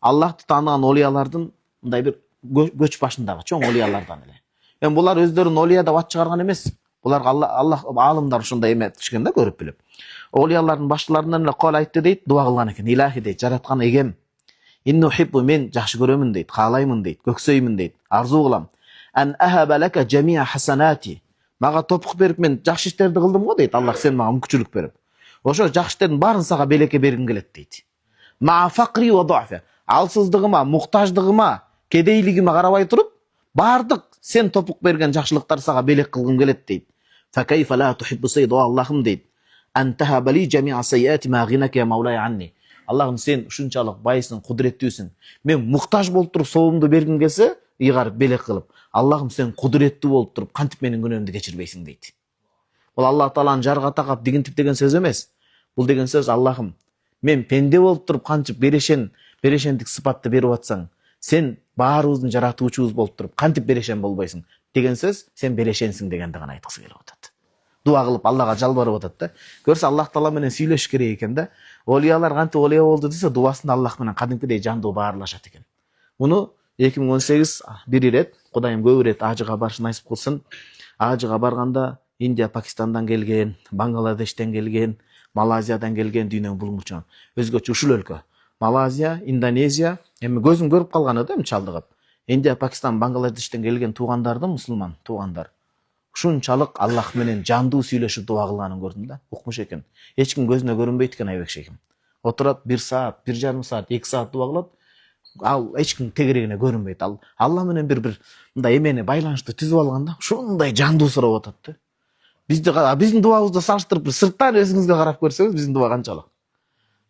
Аллахты таныган олиялардын мындай бир көч башындагы чоң олиялардан эле. Эми булар өздөрүн олия деп ат чыгарган эмес. Буларга Аллах аалымдар ушундай эметишкен да, көрүп билип. Олиялардын баштарынан эле кол айтты дейт, дуа кылган экен. Илахи дейт, жараткан эгем. Иннухиббу, мен жакшы көрөмүн дейт, каалаймын дейт, көксөймүн дейт, арзу кылам. Ан ахаба лака жамиа хасанати. Мага топук берип мен жакшы иштерди кылдым го дейт. Аллах сен мага мүмкүнчүлүк берип. Ошо жакшы иштердин баарын сага белекке бергим келет дейт. Ма факри ва дуафа. Алсыздыгыма, муктаждыгыма, кедейлигиме карабай туруп, бардык сен топук берген жакшылыктар сага белек кылгым келет дейт. Факайфа ла тухиббу саййид, Аллахым дейт. Антахаба ли жамиа сайяти ма гинака маулай анни. Аллахым, сен ушунчалык байсың, кудуреттүүсүң. Мен муктаж болуп туруп соомду бергим келсе, ыйгарып белек кылып, Аллахым сен кудуреттүү болуп туруп кантип менин күнөөмдү кечирбейсиң дейт. Бул Аллах Тааланын жарга такап дигинтип деген сөз эмес. Бул деген сөз Аллахым, мен пенде болуп туруп кантип берешендик сыпатты берип атсаң, сен баарыбыздын жаратуучубуз болуп туруп кантип берешен болбойсуң деген сөз, сен берешенсиң дегенди гана айткысы келип атат. Дуа кылып Аллага жалбарып атат да. Көрсө Аллах Таала менен сүйлөшүш керек экен да. Олиялар кантип олия болду десе, дуасында Аллах менен кадимкидей жандуу баарлашат экен. Муну 2018 бир ирет, Кудайым көп ирет ажыга барыш насип кылсын. Ажыга барганда Индия, Пакистандан келген, Бангладештен келген, Малайзиядан келген дүйнөнүн булмучу. Өзгөчө ушул өлкө. Малайзия, Индонезия, эми көзүм көрүп калган да, эми чалдыгып. Индия, Пакистан, Бангладештен келген туугандардын, мусулман туугандар. Ушунчалык Аллах менен жандуу сүйлөшүп дуа кылганын көрдүм да. Укмуш экен. Эч ким көзүнө көрүнбөйт экен Айбек шейхим. Отурат 1 саат, 1,5 саат, 2 саат дуа кылат. Ал эч ким тегерегине көрүнбөйт. Ал Алла менен бир мындай эмени байланышты түзүп алган да. Ушундай жандуу сурап атат да. Биздин дуабызды салыштырып сырттан өзүңүзгө карап көрсөңүз, биздин дуа канчалык.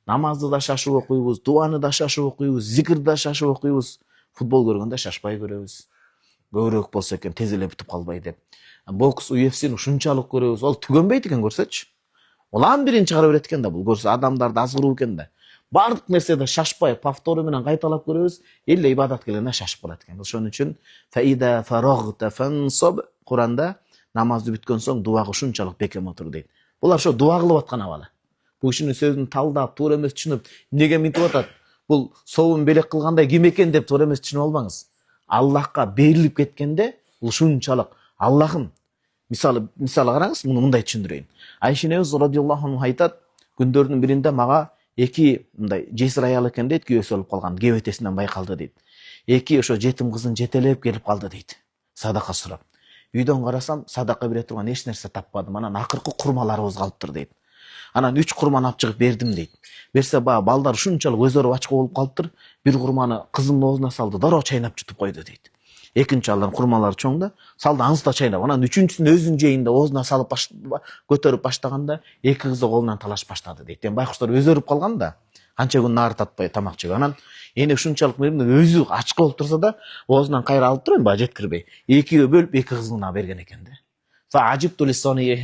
Намазды да шашып окуйбуз, дуаны да шашып окуйбуз, зикирди да шашып окуйбуз. Футбол көргөндө шашпай көрөбүз. Көбүрөөк болсо экен, тез эле бүтүп калбай деп. Бокс, UFC'ни ушунчалык көрөбүз. Ол түгөнбөйт экен, көрсөчү. Улам бирин чыгара берет экен да, бул көрсө адамдарды азгыруу экен да. Бардык нерседе шашпай, повтору менен кайталап көрөбүз. Эле ибадат келгенде шашып калат экен. Ошон үчүн фаида фарагта фансаб, Куранда намазды бүткөн соң дуага ушунчалык бекем отур дейт. Булар ошо дуа кылып аткан абалы. Бул кишинин сөзүн талдап, туура эмес түшүнүп, эмнеге мынтип атат? Бул соовун белек кылгандай ким экен деп туура эмес түшүнүп албаңыз. Аллахка берилип кеткенде бул ушунчалык. Аллахым, мисалы караңыз, муну мындай түшүндүрөйүн. Айша энебиз радиаллаху анха айтат, күндөрдүн биринде мага эки мындай жесир аял экен дейт, күйөөсү өлүп калган, кебетесинен байкалды дейт. Эки ошо жетим кызын жетелеп келип калды дейт. Садака сурап. Үйдөн карасам, садака бере турган эч нерсе таппадым. Анан акыркы курмаларыбыз калыптыр дейт. Анан 3 курманы алып чыгып бердим дейт. Берсе балдар ушунчалык өздөрү ачка болуп калыптыр. Бир курманы кызымдын оозуна салды, дароо чайнап жутуп койду дейт. Экинчи алар курмалар чоң да, салды аңызда чайнап. Анан үчүнчүсүн өзүнүн жейинде оозуна салып көтөрүп баштаганда эки кызды колунан талашып баштады дейт. Байкуштар өзөрүп калган да, канча күн наар татпай тамак жеп. Анан эне ушунчалык өзү ачка болуп турса да, оозунан кайра алып туруп баягы жеткирбей, экиге бөлүп эки кызына берген экен да.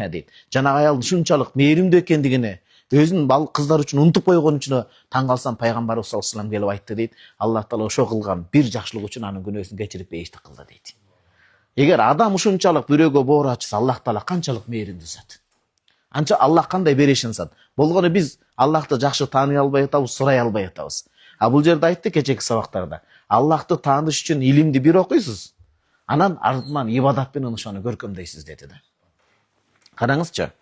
Дейт. Жанагы аялдын ушунчалык мээримдүү экендигине, өзүнүн кыздар үчүн унутуп койгон үчүн таң калсам, пайгамбарыбыз саллаллаху алейхи вассалам келип айтты дейт. Аллах Таала ошо кылган бир жакшылык үчүн анын күнөөсүн кечирип бейиштик кылды дейт. Эгер адам ушунчалык бирөөгө боор ачса, Аллах Таала канчалык мээримдүү зат. Анча Аллах кандай берешен зат. Болгону биз Аллахты жакшы тааный албай атабыз, сурай албай атабыз. Бул жерде айтты кечээки сабактарда. Аллахты тааныш үчүн илимди бир окуйсуз, анан артынан ибадат менен ошону көркөмдөйсүз деди да. Караңызчы.